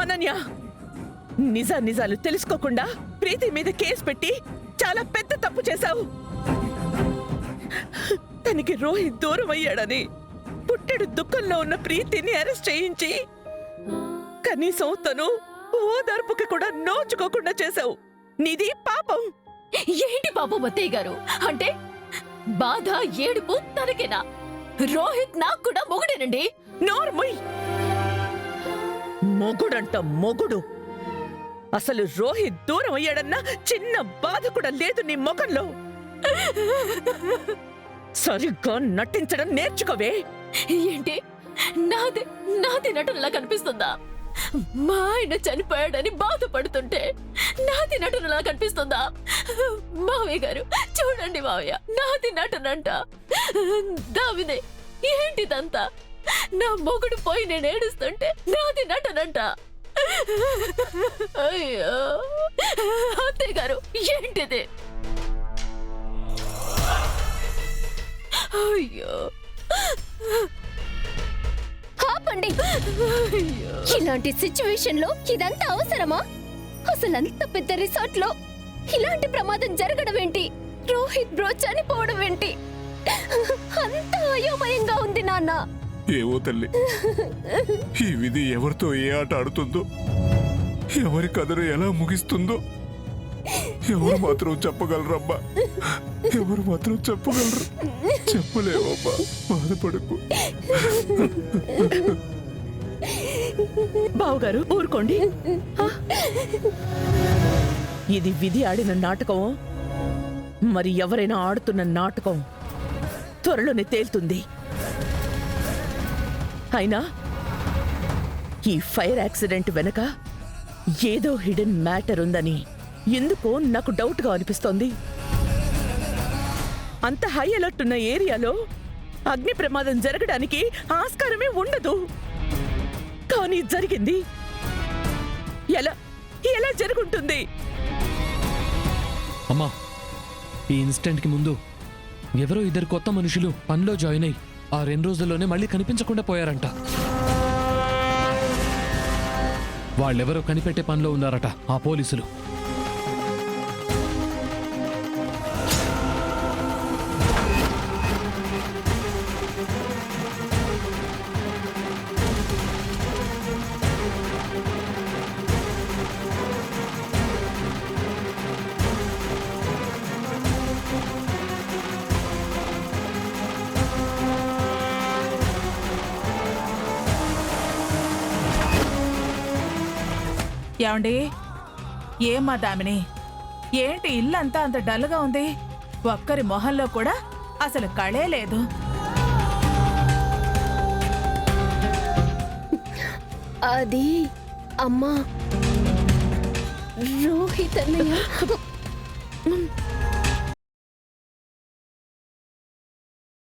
అనన్య, నిజాలు తెలుసుకోకుండా ప్రీతి మీద కేసు పెట్టి చాలా పెద్ద తప్పు చేశావు. తనకి రోహిత్ దూరం అయ్యాడని పుట్టెడు దుఃఖంలో ఉన్న ప్రీతిని అరెస్ట్ చేయించి కనీసం తను ఓదార్పుకి కూడా నోచుకోకుండా చేశావు. నీది పాపం. ఏంటి పాపం అత్తయ్య గారు? అంటే బాధ ఏడుపు తనకేనా? రోహిత్ నాకు కూడా మొగుడేనండి. నోర్మయ్, మొగుడంట మొగుడు. అసలు రోహిత్ దూరం అయ్యాడన్న చిన్న బాధ కూడా లేదు నీ ముఖంలో. సరిగ్గా నటించడం నేర్చుకోవే. ఏంటి నాది నటనలా కనిపిస్తుందా? మా ఆయన చనిపోయాడని బాధపడుతుంటే నాది నటనలా కనిపిస్తుందా? మావయ్య గారు చూడండి మావయ్య, నాది నటనంట. దావిదే ఏంటిదంతా? నా మొగుడు పోయి నేను ఏడుస్తుంటే నాది నటనంట. అయ్యో అత్తయ్య గారు, ఏంటిది? అయ్యో ఆపండి. ఇలాంటి సిచ్యువేషన్ లో ఇదంతా అవసరమా? అసలు అంత పెద్ద రిసార్ట్ లో ఇలాంటి ప్రమాదం జరగడం ఏంటి? రోహిత్ బ్రో చనిపోవడం ఏంటి? అంత అయోమయంగా ఉంది నాన్న. ఏవో తల్లి, ఈ విధి ఎవరితో ఏ ఆట ఆడుతుందో, ఎవరి కథను ఎలా ముగిస్తుందో ఎవరు మాత్రం చెప్పగలరమ్మా? ఎవరు మాత్రం చెప్పగలరు? చెప్పలేవమ్మా, బాధపడకు. బావగారు ఊరుకోండి. ఇది విధి ఆడిన నాటకం, మరి ఎవరైనా ఆడుతున్న నాటకం త్వరలోనే తేలుతుంది. అయినా ఈ ఫైర్ యాక్సిడెంట్ వెనక ఏదో హిడెన్ మ్యాటర్ ఉందని ఎందుకో నాకు డౌట్గా అనిపిస్తోంది. అంత హై అలర్ట్ ఉన్న ఏరియాలో అగ్ని ప్రమాదం జరగడానికి ఆస్కారమే ఉండదు. కానీ జరిగింది. ఎలా జరుగుంటుంది? అమ్మా, ఈ ఇన్సిడెంట్ కి ముందు ఎవరో ఇద్దరు కొత్త మనుషులు పనిలో జాయిన్ అయ్యి ఆ 2 రోజుల్లోనే మళ్ళీ కనిపించకుండా పోయారంట. వాళ్ళెవరో కనిపెట్టే పనిలో ఉన్నారట ఆ పోలీసులు. ఏమండి, ఏమ్మా దామిని, ఏంటి ఇల్లంతా అంత డల్గా ఉంది? ఒక్కరి మొహంలో కూడా అసలు కళే లేదు. అది అమ్మా, రోహిత్ అన్నయ్య